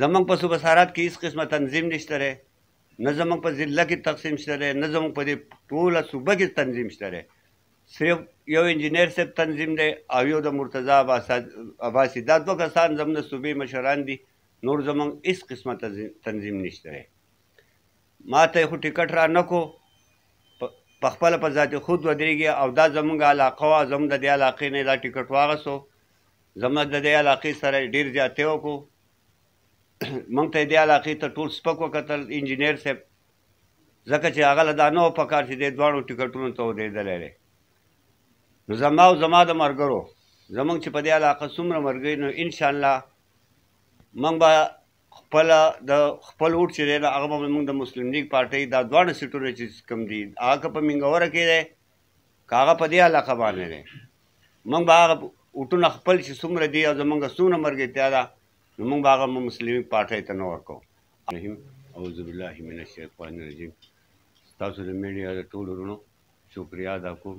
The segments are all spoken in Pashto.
زمونږ په صوبه سرحد کې هېڅ قسمه تنظیم نشته دی، نه زمونږ په ضلع کې تقسیم شته دی، نه زمونږ په دې ټوله صوبه کې تنظیم شته دی. صرف یو انجینر صاحب تنظیم دی او یو د مرتضی عباسي، دا دوه کسان زموږ د صوبې مشران دي، نور زمونږ هېڅ قسمه تنظیم نشته دی. ما ته خو ټکټ را نه کو، په خپله په ذات خود ودرېږي او دا زمونږ علاقه وه، زمونږ د دې علاقې نه دا ټکټ واغستو، زموږ د دې علاقې سره ډېر زیاتی وکړو. موږ ته یې دې علاقې ته ټول سپک وکتل انجینر صاحب، ځکه چې هغه له دا نه وه پکار چې دې دواړو ټکټونو ته ودرېدلی دی. نو زما او زما د ملګرو زمونږ چې په دې علاقه څومره ملګري نو انشاءالله موږ به خپله د خپل ووټ چې دی هغه به موږ د مسلم لیګ پارټۍ دا دواړه سیټونه چې کوم دي هغه که په منګوره کې دی که هغه په دې علاقه باندې دی، موږ به هغه ووټونه خپل چې څومره دي او زمونږ څومره ملګرتیا ده نو موږ به هغه مسلم لیګ پارټۍ ته نه ورکوو. اعوذ بالله من الشیطان الرجیم. تاسو د میډیا د ټولو وروڼو شکریا ادا کوم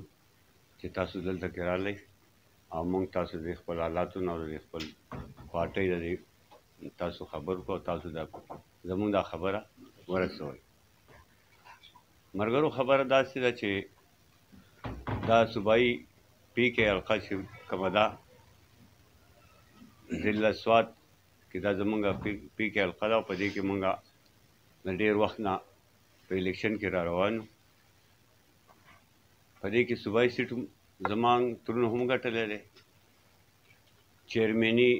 چې تاسو دلته کې راغلی او موږ تاسو د خپل حالاتو نه او د خپل پارټۍ د تاسو خبر کو، تاسو دا زمونږ دا خبره ورسوئ. ملګرو خبره داسې ده چې دا صوبایي پی کې حلقه چې کومه ده ضلع سوات کې دا زمونږ پی کې حلقه ده او په دې کې موږ د ډېر وخت نه په الیکشن کې را روان یو. په دې کې صوبایي سیټ زما ترونه هم ګټلی دی. چیرمني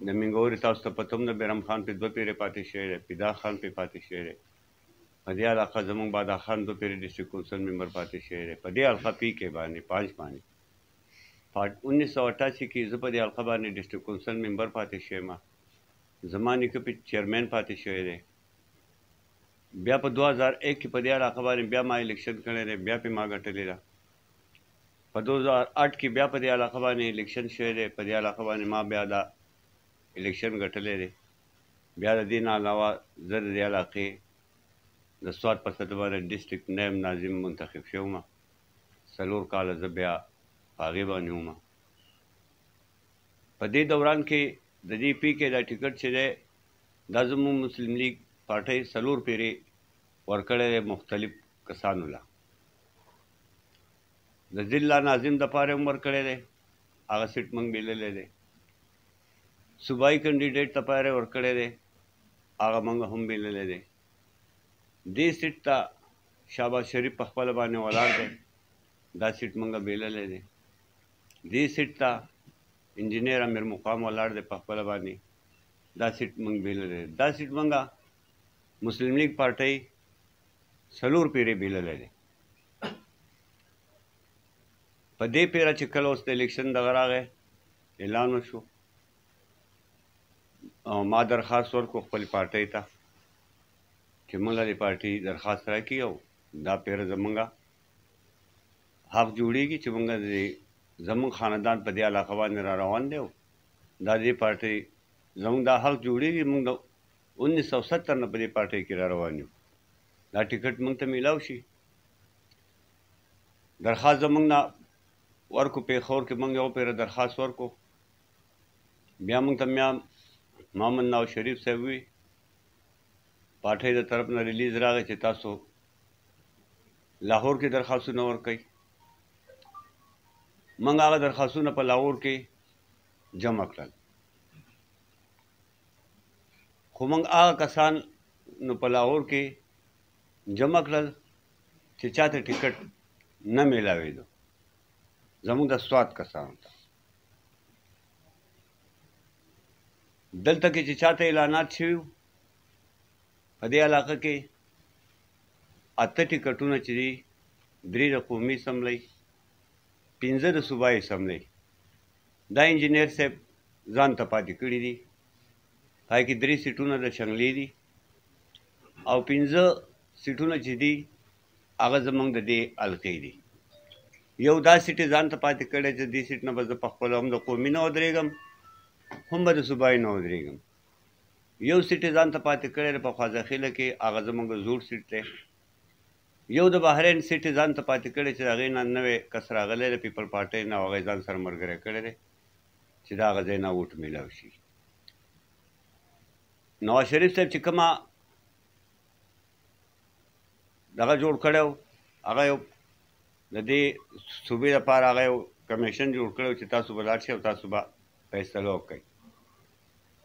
د منګورې تاسو ته پته هم ده بیرم خان پې 2 پیرې پاتې شوی دی، پیدا خان پې پاتې شوی دی. په دې علاقه زمونږ بادا خان 2 پیرې ډسټرکټ کونسل ممبر پاتې شوی دی. په دې حلقه پی کې باندې 5 باندې 1988 کې زه په دې حلقه باندې ډسټرکټ کونسل ممبر پاتې شویم. زما نیکه پې چیرمین پاتې شوی دی. بیا په 2001 کې په دې علاقه باندې بیا ما الیکشن کړی دی، بیا پې ما ګټلې ده. په 2008 کې بیا په دې علاقه باندې الیکشن شوی دی، په دې علاقه باندې ما بیا دا الیکشن ګټلی دی. بیا د دې نه علاوه زه د دې علاقې د سوات په سطح باندې ډسټرکټ نیم ناظم منتخب شوم. 4 کاله زه بیا په هغې باندې وم. په دې دوران کې د دې پی کې دا ټکټ چې دی دا زموږ مسلم لیګ پارټۍ 4 پیرې ورکړی دی مختلف کسانو له. د ضلع ناظم دپاره هم ورکړی دی، هغه سیټ موږ بیللی دی. صوبایي کینډیډیټ دپاره ورکړی دی، هغه موږ هم بیللی دی. دې سیټ ته شهباز شریف په خپله باندې ولاړ دی، دا سیټ موږ بیللی دی. دې سیټ ته انجینر امیر مقام ولاړ دی په خپله باندې، دا سیټ موږ بیللی دی. دا سیټ موږ مسلم لیګ پارټۍ 4 پیرې بیللی دی. په دې پیره چې کله اوس د الیکشن دغه راغی اعلان وشو او ما درخواست ورکړو خپلې پارټۍ ته چې موږ له دې پارټۍ درخواست راکړي او دا پیره زمونږ حق جوړېږي چې موږ زمونږ خاندان په دې علاقه باندې را روان دی او دا دې پارټۍ زمونږ دا حق جوړېږي. موږ د 1970 نه په دې پارټۍ کې را روان یو. دا ټکټ موږ ته میلاو شي. درخواست زمونږ نه ورکو پېښور کې موږ یو پیره درخواست ورکو. بیا موږ ته محمد نواز شریف صاحب وي پارټۍ د طرف نه ریلیز راغی چې تاسو لاهور کې درخواستونه ورکوئ. موږ هغه درخواستونه په لاهور کې جمع کړل، خو موږ هغه کسان نو په لاهور کې جمع کړل چې چاته ټکټ نه میلاوېدو، زموږ د سوات کسانو ته. دلته کې چې چاته اعلانات شوي وو په دې علاقه کې 8 ټکټونه چې دي 3 د قومي اسمبلۍ 15 د صوبایي اسمبلۍ دا انجینر صاحب ځان ته پاتې کړي دي. پای کې 3 سیټونه د شنګلې دي او 15 سیټونه چې دي هغه زموږ د دې حلقې دي. یو دا سیټ ځان ته پاتې کړی چې دې سیټ نه به زه په خپله هم د قومي نه ودرېږم هم به د صوبایي نه ودرېږم. یو سیټ ځان ته پاتې کړی دی په خوازخیله کې، هغه زموږ زوړ سیټ دی. یو د بحرین سیټ ځان ته پاتې کړی چې د هغې نه نوی کس راغلی دی پیپل پارټۍ نه، هغه ځان سره ملګری کړی دی چې د هغه ځای نه ووټ میلاو شي. نواز شریف صاحب چې کومه دغه جوړ کړی و هغه یو د دې صوبې لپاره هغه یو کمیشن جوړ کړی و چې تاسو به لاړ شئ او تاسو به فیصله وکړئ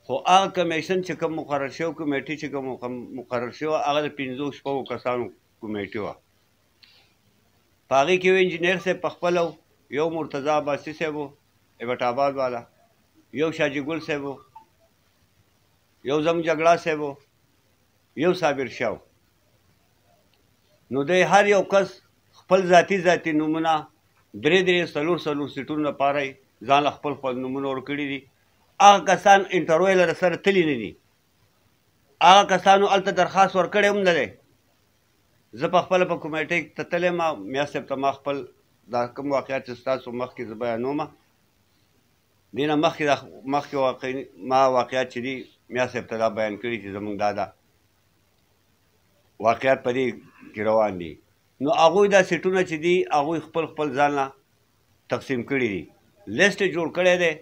خو هغه کمیشن چې کوم مقرر شوی کمیټې چې کوم مقرر شوی هغه د 500 کسانو کمیټې وه په هغې کې یو انجینر صاحب پخپله و یو مرتضی عباسي صاحب و ایبټ آباد والا یو شاجي ګل صاحب و یو زم جګړه صاحب و یو صابر شاه نو دی هر یو کس خپل ذاتي نومونه درې څلور سیټونو لپاره یې ځان خپل نومونه ورکړي دي هغه کسان انټرویو له سره تللی نه دي هغه کسانو هلته درخواست ورکړی هم نه دی زه پخپله په کمیټې ته تللی ما میا صاحب ته ما خپل دا کوم واقعیت چې ستاسو مخکې زه بیانومه دې نه مخکې ما واقعیت چې دي میا صاحب ته دا بیان کړي چې زموږ دا واقعیت په دې کې روان دي نو هغوی دا سیټونه چې دي هغوی خپل ځان له تقسیم کړي دي لیست یې جوړ کړی دی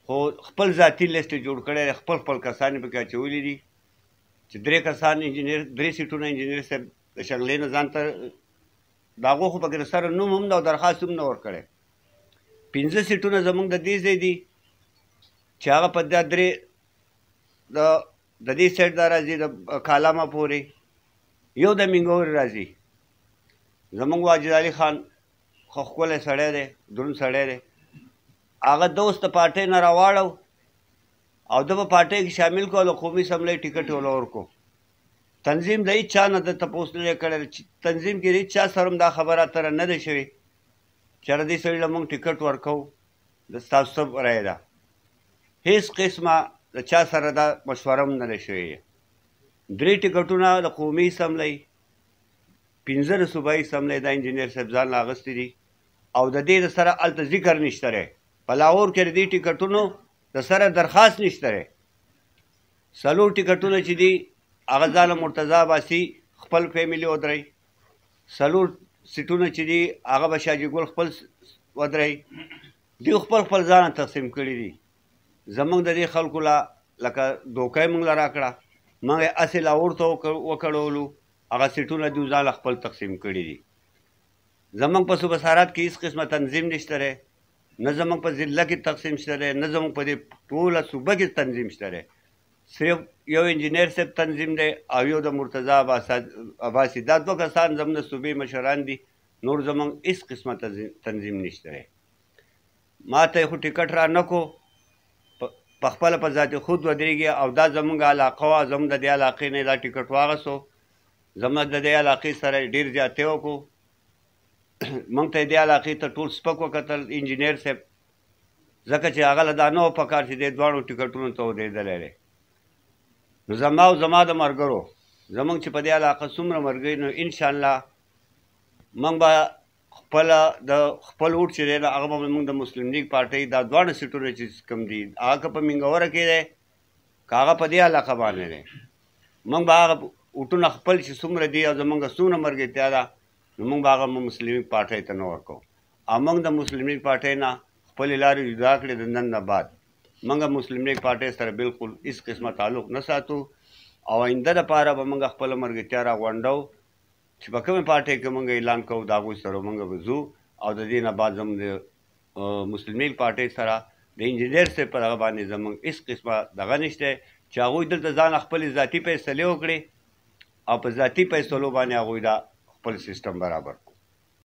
خو خپل ذاتي لیست یې جوړ کړی دی خپل کسان یې پکې اچولي دي چې درې سیټونه انجینر صاحب د شغلې نه ځان ته د هغو خو پکې سره نوم هم نه او درخواست هم نه ورکړی 15 سیټونه زموږ د دې ځای دي چې هغه په دا درې د دې سیټ دا راځي د کالامه پورې یو د منګورې راځي زموږ واجد علي خان خو ښکلی سړی دی دروند سړی دی هغه دوست د پارټۍ نه راواړو او ده په پارټۍ کې شامل کړو د قومي اسمبلۍ ټکټ یې ورکړو تنظیم د هېڅ چا نه د تپوس نه دی کړی تنظیم کې د هېڅ چا سره هم دا خبره اتره نه دی شوې چې دې سړي له موږ ټکټ ورکوو د ستاسو څه رایه ده هېڅ قسمه د چا سره دا مشوره هم نه ده شوې 3 ټکټونه د قومي اسمبلۍ 15 د صوبایي اسمبلۍ دا انجینر صاحب ځان له اخیستي دي او د دې سره هلته ذکر نشته دی په لاهور کې د دې ټکټونو د سره درخواست نشته دی 4 ټکټونه چې دي هغه ځان مرتضی عباسي خپل فیملي ودرئ 4 سیټونه چې دي هغه به شاجي ګل خپل ودرئ دوی خپل ځان تقسیم کړي دي زموږ د دې خلکو له لکه دوکه یې موږ له راکړه موږ یې هسې لاهور ته وکړولو هغه سیټونه دوی ځان خپل تقسیم کړي دي زموږ په صوبه سرحد کې هېڅ قسمه تنظیم نشته دی نه زموږ په ضلع کې تقسیم شته دی نه زموږ په دې ټوله صوبه کې تنظیم شته دی صرف یو انجینر صاحب تنظیم دی او یو د مرتضی عباسي دا 2 کسان زموږ د صوبې مشران دي نور زموږ هېڅ قسمه تنظیم نشته دی ما ته یې خو ټکټ را نه کو پخپله په ذات خود ودرېږي او دا زموږ علاقه وه زموږ د دې علاقې نه دا ټکټ واغستو زموږ د دې علاقې سره ډېر زیاتې وکړو موږ ته یې دې علاقې ته ټول سپک وکتل انجینر صاحب ځکه چې هغه له دا نه وه پکار چې دې دواړو ټکټونو ته ودرېدلی دی نو زما او زما د ملګرو زموږ چې په دې علاقه څومره ملګري نو انشاءالله موږ به خپله د خپل ووټ چې دی هغه به موږ د مسلم لیگ پارټۍ دا دواړه سیټونه چې کوم دي هغه که په منګوره کې دی که هغه په دې علاقه باندې دی موږ به هغه ووټونه خپل چې څومره دي او زموږ څومره ملګرتیا ده نو موږ به هغه مسلم لیگ پارټۍ ته نه ورکوو او موږ د مسلم لیگ پارټۍ نه خپلې لارې جدا کړې د نن نه بعد موږ مسلم لیگ پارټۍ سره بالکل هېڅ قسمه تعلق نه ساتو او آینده دپاره به موږ خپله ملګرتیا راغونډو چې په کومې پارټۍ کې موږ اعلان کوو د هغوی سره موږ به ځو او د دې نه بعد زموږ د مسلم لیگ پارټۍ سره د انجینر صاحب په هغه باندې زموږ هېڅ قسمه دغه نشته چې هغوی دلته ځان خپلې ذاتي فیصلې وکړي او په ذاتي فیصلو باندې هغوی دا خپل سیسټم برابر